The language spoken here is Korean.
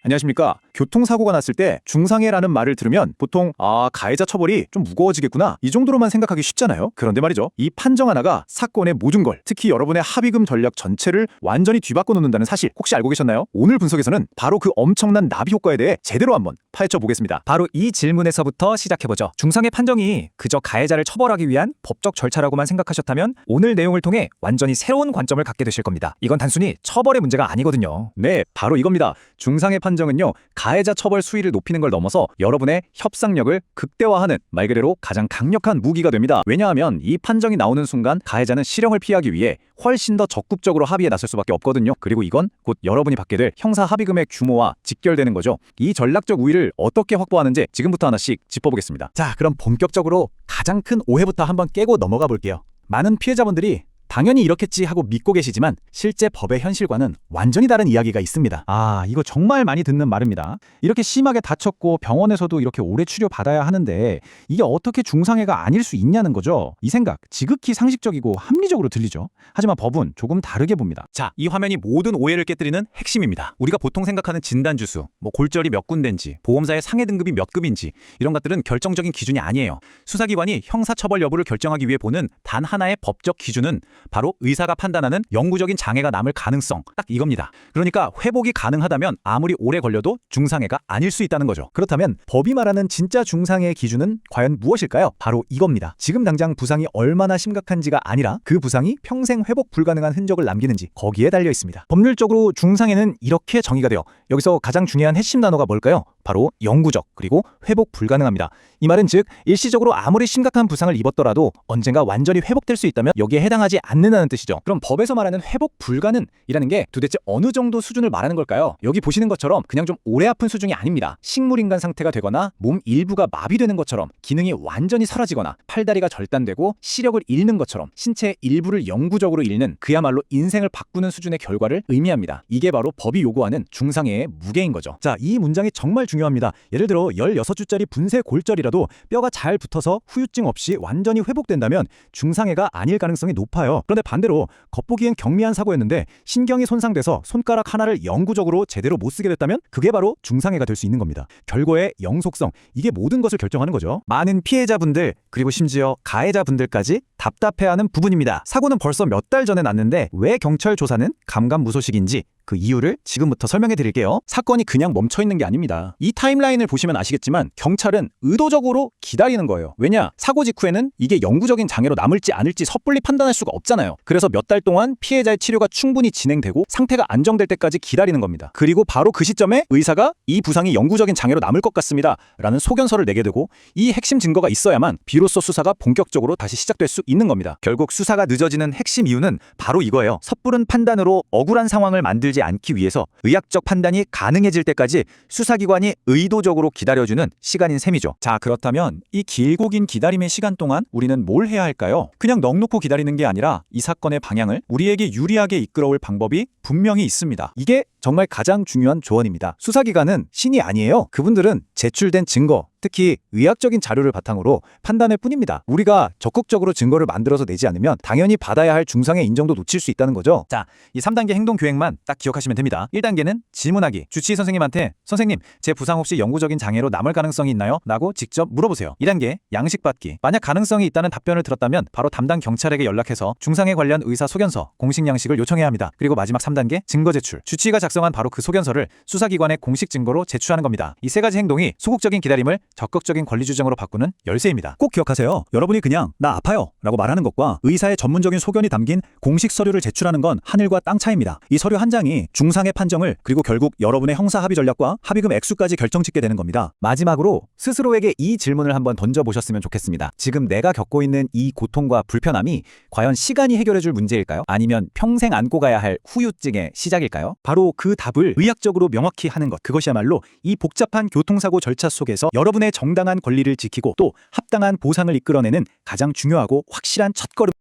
안녕하십니까. 교통사고가 났을 때 중상해라는 말을 들으면 보통 가해자 처벌이 좀 무거워지겠구나 이 정도로만 생각하기 쉽잖아요. 그런데 말이죠. 이 판정 하나가 사건의 모든 걸, 특히 여러분의 합의금 전략 전체를 완전히 뒤바꿔 놓는다는 사실 혹시 알고 계셨나요? 오늘 분석에서는 바로 그 엄청난 나비 효과에 대해 제대로 한번 파헤쳐 보겠습니다. 바로 이 질문에서부터 시작해보죠. 중상해 판정이 그저 가해자를 처벌하기 위한 법적 절차라고만 생각하셨다면 오늘 내용을 통해 완전히 새로운 관점을 갖게 되실 겁니다. 이건 단순히 처벌의 문제가 아니거든요. 네, 바로 이겁니다. 중상해 판정은요, 가해자 처벌 수위를 높이는 걸 넘어서 여러분의 협상력을 극대화하는 말 그대로 가장 강력한 무기가 됩니다. 왜냐하면 이 판정이 나오는 순간 가해자는 실형을 피하기 위해 훨씬 더 적극적으로 합의에 나설 수밖에 없거든요. 그리고 이건 곧 여러분이 받게 될 형사 합의금의 규모와 직결되는 거죠. 이 전략적 우위를 어떻게 확보하는지 지금부터 하나씩 짚어보겠습니다. 자, 그럼 본격적으로 가장 큰 오해부터 한번 깨고 넘어가 볼게요. 많은 피해자분들이 당연히 이렇겠지 하고 믿고 계시지만 실제 법의 현실과는 완전히 다른 이야기가 있습니다. 이거 정말 많이 듣는 말입니다. 이렇게 심하게 다쳤고 병원에서도 이렇게 오래 치료받아야 하는데 이게 어떻게 중상해가 아닐 수 있냐는 거죠. 이 생각 지극히 상식적이고 합리적으로 들리죠. 하지만 법은 조금 다르게 봅니다. 자, 이 화면이 모든 오해를 깨뜨리는 핵심입니다. 우리가 보통 생각하는 진단주수, 골절이 몇 군데인지, 보험사의 상해 등급이 몇 급인지 이런 것들은 결정적인 기준이 아니에요. 수사기관이 형사처벌 여부를 결정하기 위해 보는 단 하나의 법적 기준은 바로 의사가 판단하는 영구적인 장애가 남을 가능성, 딱 이겁니다. 그러니까 회복이 가능하다면 아무리 오래 걸려도 중상해가 아닐 수 있다는 거죠. 그렇다면 법이 말하는 진짜 중상해의 기준은 과연 무엇일까요? 바로 이겁니다. 지금 당장 부상이 얼마나 심각한지가 아니라 그 부상이 평생 회복 불가능한 흔적을 남기는지 거기에 달려 있습니다. 법률적으로 중상해는 이렇게 정의가 돼요. 여기서 가장 중요한 핵심 단어가 뭘까요? 바로 영구적 그리고 회복 불가능합니다. 이 말은 즉 일시적으로 아무리 심각한 부상을 입었더라도 언젠가 완전히 회복될 수 있다면 여기에 해당하지 않는다는 뜻이죠. 그럼 법에서 말하는 회복 불가능이라는 게 도대체 어느 정도 수준을 말하는 걸까요? 여기 보시는 것처럼 그냥 좀 오래 아픈 수준이 아닙니다. 식물인간 상태가 되거나 몸 일부가 마비되는 것처럼, 기능이 완전히 사라지거나, 팔다리가 절단되고 시력을 잃는 것처럼 신체의 일부를 영구적으로 잃는 그야말로 인생을 바꾸는 수준의 결과를 의미합니다. 이게 바로 법이 요구하는 중상해의 무게인 거죠. 자, 이 문장이 정말 중요합니다. 예를 들어 16주짜리 분쇄 골절이라도 뼈가 잘 붙어서 후유증 없이 완전히 회복된다면 중상해가 아닐 가능성이 높아요. 그런데 반대로 겉보기엔 경미한 사고였는데 신경이 손상돼서 손가락 하나를 영구적으로 제대로 못 쓰게 됐다면 그게 바로 중상해가 될 수 있는 겁니다. 결과의 영속성, 이게 모든 것을 결정하는 거죠. 많은 피해자분들 그리고 심지어 가해자분들까지 답답해하는 부분입니다. 사고는 벌써 몇 달 전에 났는데 왜 경찰 조사는 감감무소식인지 그 이유를 지금부터 설명해 드릴게요. 사건이 그냥 멈춰 있는 게 아닙니다. 이 타임라인을 보시면 아시겠지만 경찰은 의도적으로 기다리는 거예요. 왜냐? 사고 직후에는 이게 영구적인 장애로 남을지 않을지 섣불리 판단할 수가 없잖아요. 그래서 몇 달 동안 피해자의 치료가 충분히 진행되고 상태가 안정될 때까지 기다리는 겁니다. 그리고 바로 그 시점에 의사가 이 부상이 영구적인 장애로 남을 것 같습니다 라는 소견서를 내게 되고 이 핵심 증거가 있어야만 비로소 수사가 본격적으로 다시 시작될 수 있는 겁니다. 결국 수사가 늦어지는 핵심 이유는 바로 이거예요. 섣부른 판단으로 억울한 상황을 만들지 않기 위해서 의학적 판단이 가능해질 때까지 수사기관이 의도적으로 기다려주는 시간인 셈이죠. 자, 그렇다면 이 길고 긴 기다림의 시간 동안 우리는 뭘 해야 할까요? 그냥 넋 놓고 기다리는 게 아니라 이 사건의 방향을 우리에게 유리하게 이끌어올 방법이 분명히 있습니다. 이게 정말 가장 중요한 조언입니다. 수사기관은 신이 아니에요. 그분들은 제출된 증거, 특히 의학적인 자료를 바탕으로 판단할 뿐입니다. 우리가 적극적으로 증거를 만들어서 내지 않으면 당연히 받아야 할 중상해 인정도 놓칠 수 있다는 거죠. 자, 이 3단계 행동 계획만 딱 기억하시면 됩니다. 1단계는 질문하기. 주치의 선생님한테 선생님, 제 부상 혹시 영구적인 장애로 남을 가능성이 있나요? 라고 직접 물어보세요. 2단계 양식 받기. 만약 가능성이 있다는 답변을 들었다면 바로 담당 경찰에게 연락해서 중상해 관련 의사 소견서, 공식 양식을 요청해야 합니다. 그리고 마지막 3단계 증거 제출. 주치의가 작성한 바로 그 소견서를 수사기관에 공식 증거로 제출하는 겁니다. 이 세 가지 행동이 소극적인 기다림을 적극적인 권리주장으로 바꾸는 열쇠입니다. 꼭 기억하세요. 여러분이 그냥 나 아파요 라고 말하는 것과 의사의 전문적인 소견이 담긴 공식 서류를 제출하는 건 하늘과 땅 차이입니다. 이 서류 한 장이 중상해 판정을 그리고 결국 여러분의 형사 합의 전략과 합의금 액수까지 결정짓게 되는 겁니다. 마지막으로 스스로에게 이 질문을 한번 던져보셨으면 좋겠습니다. 지금 내가 겪고 있는 이 고통과 불편함이 과연 시간이 해결해줄 문제일까요? 아니면 평생 안고 가야 할 후유증의 시작일까요? 바로 그 답을 의학적으로 명확히 하는 것, 그것이야말로 이 복잡한 교통사고 절차 속에서 여러분의 정당한 권리를 지키고 또 합당한 보상을 이끌어내는 가장 중요하고 확실한 첫걸음